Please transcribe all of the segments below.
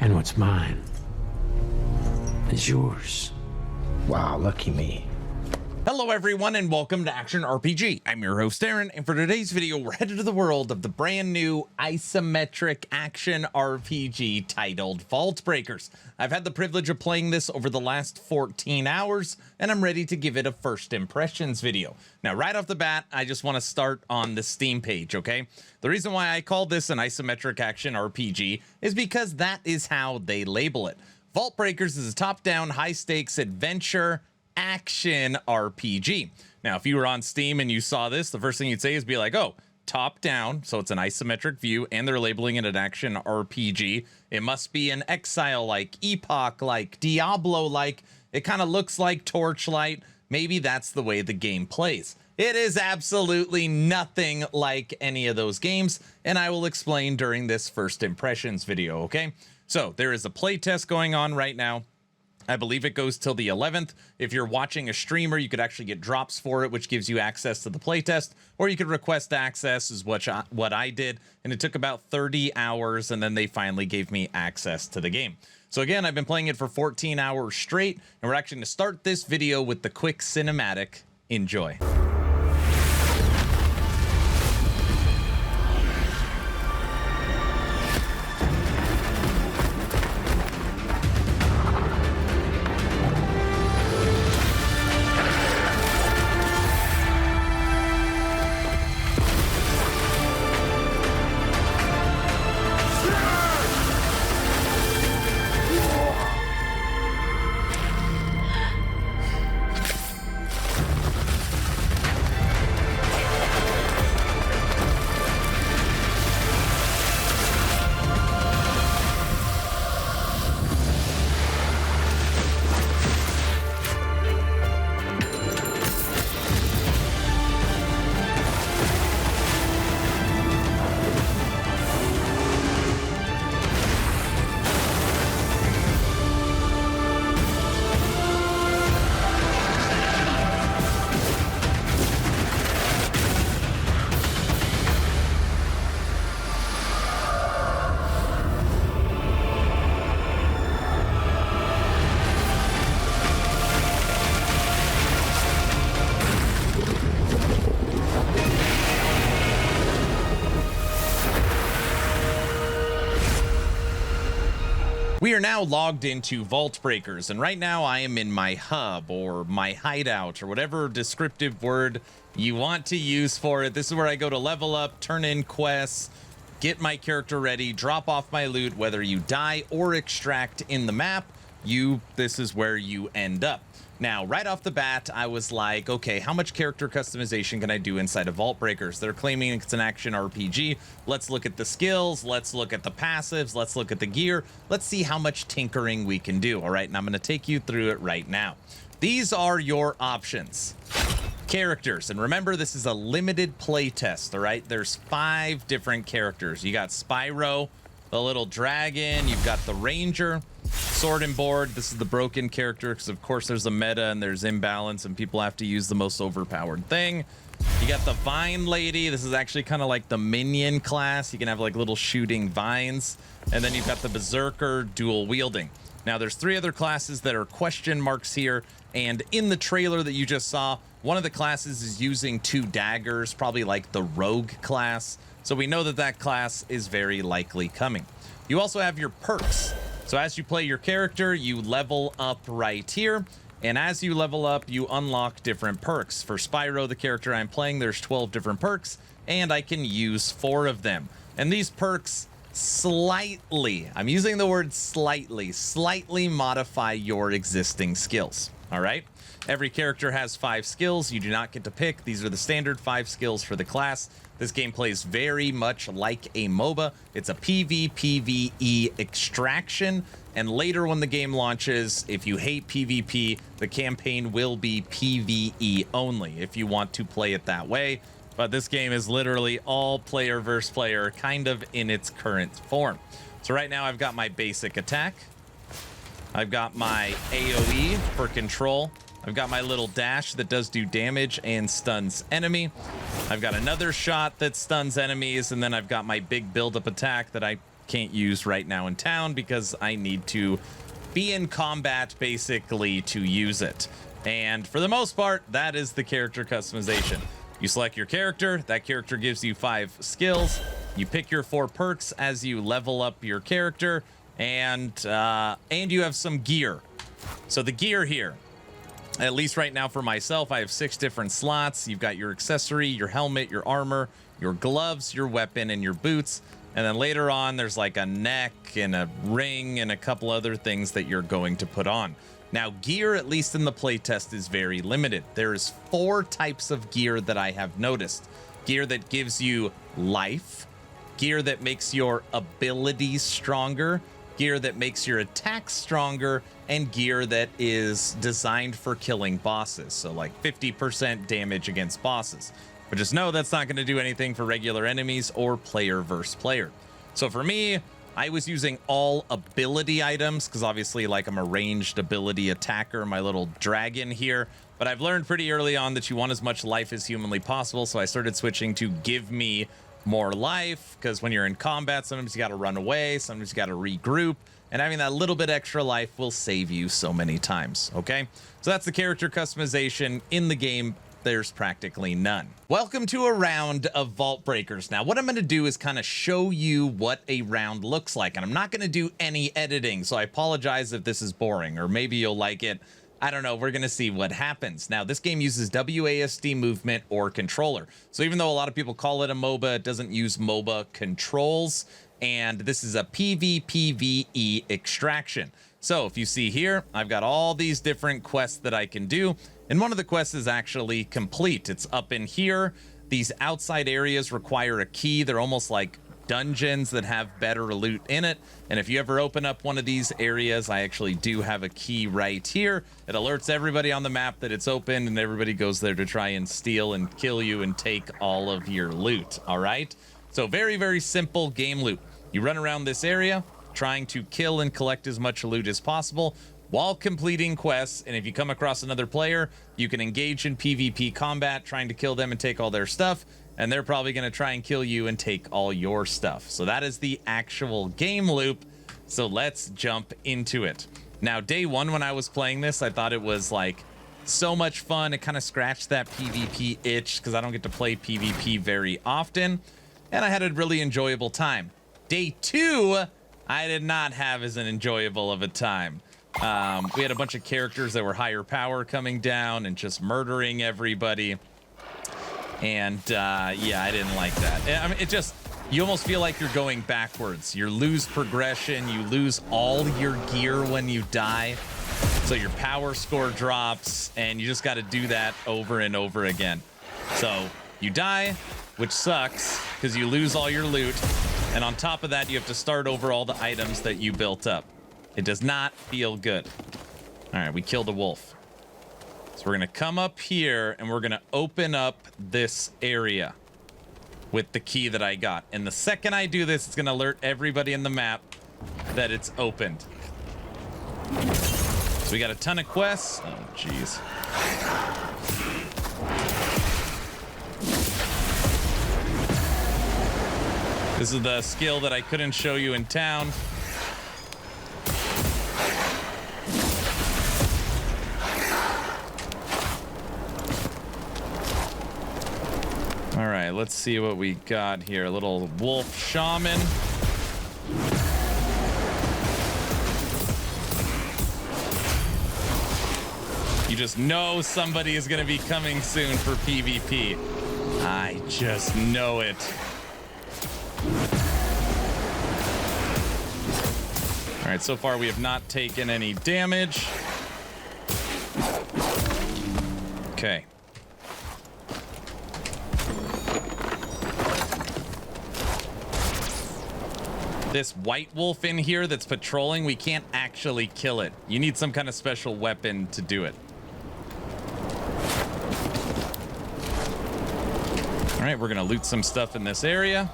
And what's mine is yours. Wow, lucky me. Hello everyone and welcome to Action RPG. I'm your host Aaron, and for today's video we're headed to the world of the brand new isometric action RPG titled Vaultbreakers. I've had the privilege of playing this over the last 14 hours and I'm ready to give it a first impressions video. Now right off the bat, I just want to start on the Steam page, okay? The reason why I call this an isometric action RPG is because that is how they label it. Vaultbreakers is a top-down, high-stakes adventure action RPG. Now, if you were on Steam and you saw this, the first thing you'd say is be like, oh, top down, so it's an isometric view, and they're labeling it an action RPG. It must be an Exile-like, Epoch-like, Diablo-like. It kind of looks like Torchlight. Maybe that's the way the game plays. It is absolutely nothing like any of those games, and I will explain during this first impressions video, okay? So, there is a playtest going on right now. I believe it goes till the 11th. If you're watching a streamer, you could actually get drops for it, which gives you access to the playtest, or you could request access, is what I did, and it took about 30 hours, and then they finally gave me access to the game. So again, I've been playing it for 14 hours straight, and we're actually going to start this video with the quick cinematic. Enjoy. We are now logged into Vaultbreakers, and right now I am in my hub or my hideout or whatever descriptive word you want to use for it. This is where I go to level up, turn in quests, get my character ready, drop off my loot. Whether you die or extract in the map, this is where you end up. Now, right off the bat, I was like, okay, how much character customization can I do inside of Vaultbreakers? They're claiming it's an action RPG. Let's look at the skills. Let's look at the passives. Let's look at the gear. Let's see how much tinkering we can do. All right, and I'm going to take you through it right now. These are your options. Characters, and remember, this is a limited play test, all right? There's 5 different characters. You got Spyro, the little dragon. You've got the Ranger. Sword and board. This is the broken character because of course there's a meta and there's imbalance and people have to use the most overpowered thing. You got the vine lady. This is actually kind of like the minion class. You can have like little shooting vines. And then you've got the berserker dual wielding. Now there's 3 other classes that are question marks here, and in the trailer that you just saw, one of the classes is using 2 daggers, probably like the rogue class. So we know that that class is very likely coming. You also have your perks. So as you play your character, you level up right here. And as you level up, you unlock different perks. For Spyro, the character I'm playing, there's 12 different perks, and I can use 4 of them. And these perks slightly, I'm using the word slightly modify your existing skills. All right? Every character has 5 skills. You do not get to pick. These are the standard 5 skills for the class. This game plays very much like a MOBA. It's a PvPvE extraction, and later when the game launches, if you hate PvP, the campaign will be PvE only if you want to play it that way. But this game is literally all player versus player, kind of in its current form. So right now I've got my basic attack. I've got my AoE for control. I've got my little dash that does do damage and stuns enemy. I've got another shot that stuns enemies, and then I've got my big build-up attack that I can't use right now in town because I need to be in combat basically to use it. And for the most part, that is the character customization. You select your character, that character gives you 5 skills. You pick your 4 perks as you level up your character, and you have some gear. So the gear here, at least right now for myself, I have 6 different slots. You've got your accessory, your helmet, your armor, your gloves, your weapon, and your boots. And then later on, there's like a neck and a ring and a couple other things that you're going to put on. Now, gear, at least in the playtest, is very limited. There's 4 types of gear that I have noticed. Gear that gives you life, gear that makes your abilities stronger, gear that makes your attacks stronger, and gear that is designed for killing bosses. So like 50% damage against bosses. But just know that's not going to do anything for regular enemies or player versus player. So for me, I was using all ability items because obviously like I'm a ranged ability attacker, my little dragon here. But I've learned pretty early on that you want as much life as humanly possible. So I started switching to give me more life, because when you're in combat, sometimes you got to run away, sometimes you got to regroup, and having that little bit extra life will save you so many times. Okay, so that's the character customization in the game. There's practically none. Welcome to a round of Vaultbreakers. Now, what I'm going to do is kind of show you what a round looks like, and I'm not going to do any editing, so I apologize if this is boring, or maybe you'll like it. I don't know. We're going to see what happens. Now, this game uses WASD movement or controller. So even though a lot of people call it a MOBA, it doesn't use MOBA controls. And this is a PvPvE extraction. So if you see here, I've got all these different quests that I can do. And one of the quests is actually complete. It's up in here. These outside areas require a key. They're almost like dungeons that have better loot in it. And if you ever open up one of these areas, I actually do have a key right here. It alerts everybody on the map that it's open, and everybody goes there to try and steal and kill you and take all of your loot. All right, so very, very simple game loop. You run around this area trying to kill and collect as much loot as possible while completing quests. And if you come across another player, you can engage in PvP combat, trying to kill them and take all their stuff. And they're probably going to try and kill you and take all your stuff. So that is the actual game loop. So let's jump into it. Now, day one, when I was playing this, I thought it was like so much fun. It kind of scratched that PvP itch because I don't get to play PvP very often. And I had a really enjoyable time. Day two, I did not have as an enjoyable of a time. We had a bunch of characters that were higher power coming down and just murdering everybody. And yeah, I didn't like that. I mean, it just, you almost feel like you're going backwards. You lose progression, you lose all your gear when you die. So your power score drops, and you just got to do that over and over again. So you die, which sucks because you lose all your loot. And on top of that, you have to start over all the items that you built up. It does not feel good. All right, we killed a wolf. So we're going to come up here and we're going to open up this area with the key that I got. And the second I do this, it's going to alert everybody in the map that it's opened. So we got a ton of quests. Oh, jeez. This is the skill that I couldn't show you in town. All right, let's see what we got here. A little wolf shaman. You just know somebody is going to be coming soon for PvP. I just know it. All right, so far we have not taken any damage. Okay. This white wolf in here that's patrolling, we can't actually kill it. You need some kind of special weapon to do it. All right, we're gonna loot some stuff in this area.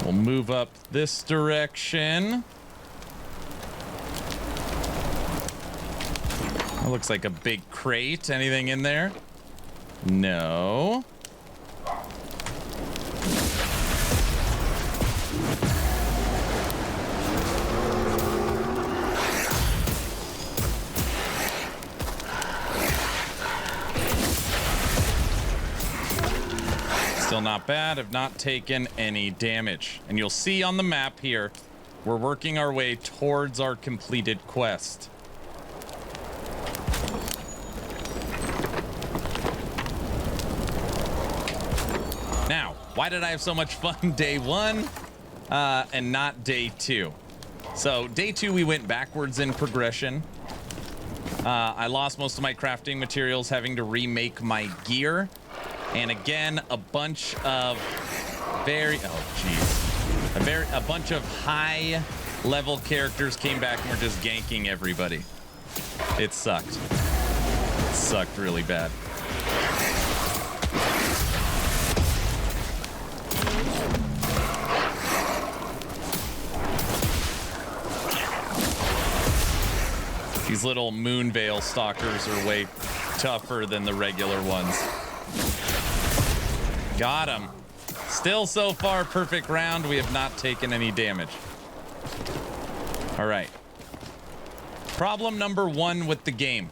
We'll move up this direction. That looks like a big crate. Anything in there? No. not bad. Have not taken any damage. And you'll see on the map here, we're working our way towards our completed quest. Now, why did I have so much fun day 1 and not day 2? So day 2, we went backwards in progression. I lost most of my crafting materials having to remake my gear. And again, a bunch of a bunch of high level characters came back and were just ganking everybody. It sucked. It sucked really bad. These little Moonveil stalkers are way tougher than the regular ones. Got him. Still so far, perfect round. We have not taken any damage. All right. Problem number 1 with the game.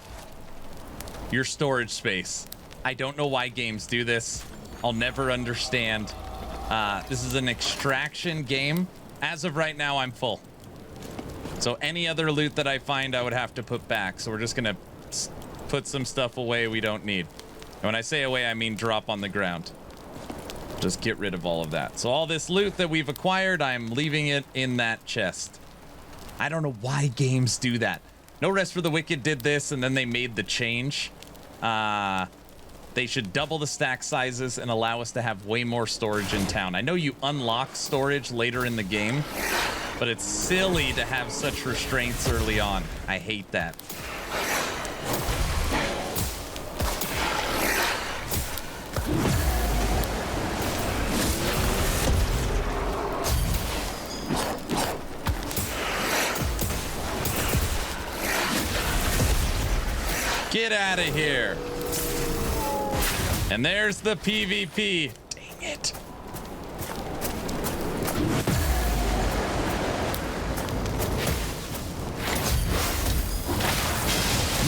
Your storage space. I don't know why games do this. I'll never understand. This is an extraction game. As of right now, I'm full. So any other loot that I find, I would have to put back. So we're just going to put some stuff away we don't need. And when I say away, I mean drop on the ground. Just get rid of all of that. So all this loot that we've acquired, I'm leaving it in that chest. I don't know why games do that. No Rest for the Wicked did this, and then they made the change. They should double the stack sizes and allow us to have way more storage in town. I know you unlock storage later in the game, but it's silly to have such restraints early on. I hate that. Get out of here. And there's the PvP. Dang it.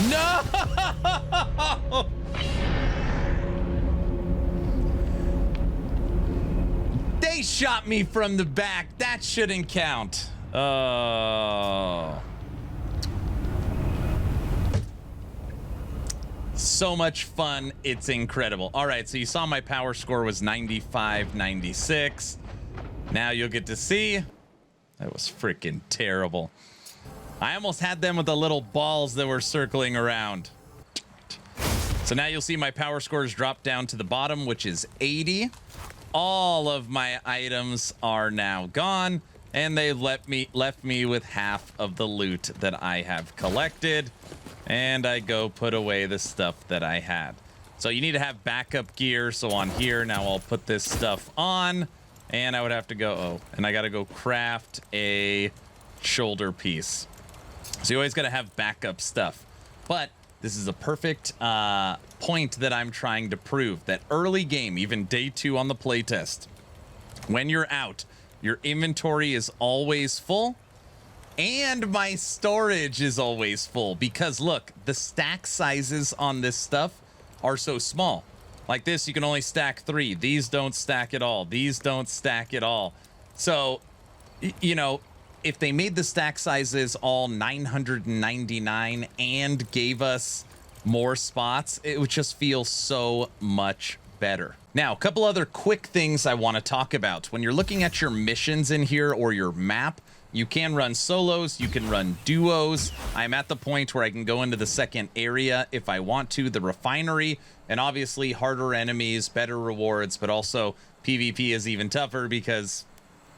No! They shot me from the back. That shouldn't count. Oh. So much fun. It's incredible. All right, so you saw my power score was 95, 96. Now you'll get to see. That was freaking terrible. I almost had them with the little balls that were circling around. So now you'll see my power scores drop down to the bottom, which is 80. All of my items are now gone, and they left me with half of the loot that I have collected. And I go put away the stuff that I had. So you need to have backup gear. So on here, now I'll put this stuff on, and I would have to go, and I got to go craft a shoulder piece. So you always got to have backup stuff. But this is a perfect point that I'm trying to prove, that early game, even day 2 on the playtest, when you're out, your inventory is always full. And my storage is always full because look, the stack sizes on this stuff are so small. Like this, you can only stack 3. These don't stack at all. These don't stack at all. So, you know, if they made the stack sizes all 999 and gave us more spots, it would just feel so much better. Now, a couple other quick things I want to talk about. When you're looking at your missions in here or your map, you can run solos, you can run duos. I'm at the point where I can go into the second area if I want to, the refinery, and obviously harder enemies, better rewards, but also PvP is even tougher because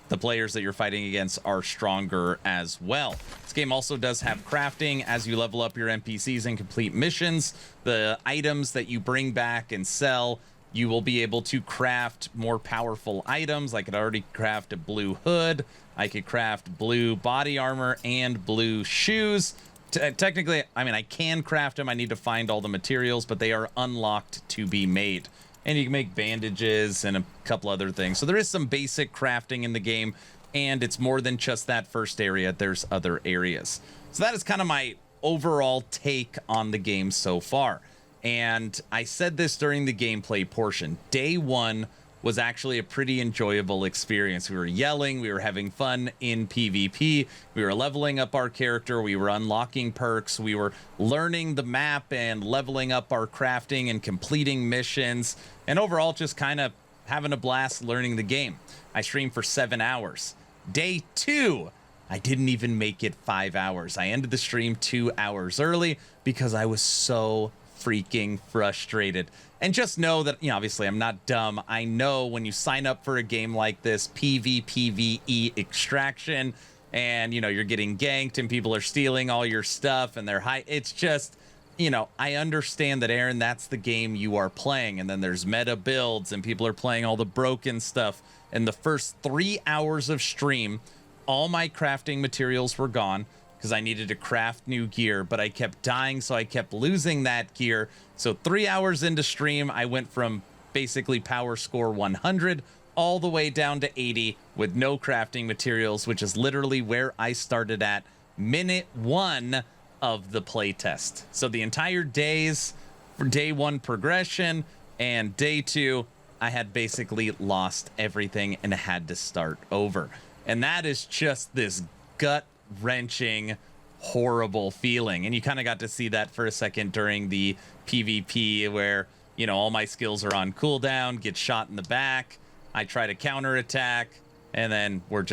the players that you're fighting against are stronger as well. This game also does have crafting. As you level up your NPCs and complete missions, the items that you bring back and sell, you will be able to craft more powerful items. I could already craft a blue hood. I could craft blue body armor and blue shoes. Technically, I mean, I can craft them. I need to find all the materials, but they are unlocked to be made. And you can make bandages and a couple other things. So there is some basic crafting in the game, and it's more than just that first area. There's other areas. So that is kind of my overall take on the game so far. And I said this during the gameplay portion. Day 1 was actually a pretty enjoyable experience. We were yelling, we were having fun in PvP, we were leveling up our character, we were unlocking perks, we were learning the map and leveling up our crafting and completing missions, and overall just kind of having a blast learning the game. I streamed for 7 hours. Day 2, I didn't even make it 5 hours. I ended the stream 2 hours early because I was so freaking frustrated. And just know that, you know, obviously I'm not dumb. I know when you sign up for a game like this, PvPvE Extraction, and, you know, you're getting ganked and people are stealing all your stuff and they're high. It's just, you know, I understand that, Aaron, that's the game you are playing. And then there's meta builds and people are playing all the broken stuff. And the first 3 hours of stream, all my crafting materials were gone because I needed to craft new gear, but I kept dying, so I kept losing that gear. So 3 hours into stream, I went from basically power score 100 all the way down to 80 with no crafting materials, which is literally where I started at minute 1 of the playtest. So the entire days for day 1 progression and day 2, I had basically lost everything and had to start over. And that is just this gut-wrenching, horrible feeling. And you kind of got to see that for a second during the PvP where, you know, all my skills are on cooldown, get shot in the back, I try to counterattack, and then we're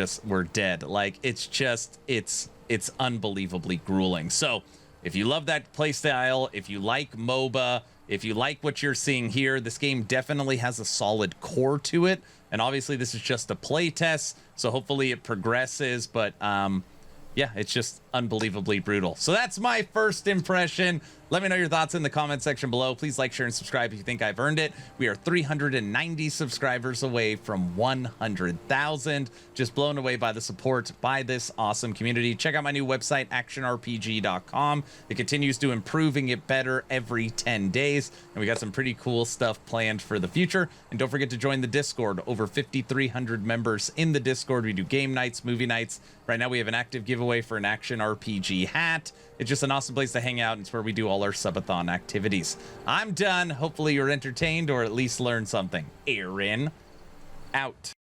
dead. Like, it's unbelievably grueling. So if you love that playstyle, if you like MOBA, if you like what you're seeing here, this game definitely has a solid core to it. And obviously this is just a play test, so hopefully it progresses. But yeah, it's just unbelievably brutal. So that's my first impression. Let me know your thoughts in the comment section below. Please like, share, and subscribe if you think I've earned it. We are 390 subscribers away from 100,000. Just blown away by the support by this awesome community. Check out my new website, actionrpg.com. It continues to improve and get better every 10 days. And we got some pretty cool stuff planned for the future. And don't forget to join the Discord. Over 5,300 members in the Discord. We do game nights, movie nights. Right now we have an active giveaway for an Action RPG hat. It's just an awesome place to hang out. It's where we do all our subathon activities. I'm done. Hopefully you're entertained or at least learned something. Aaron, out.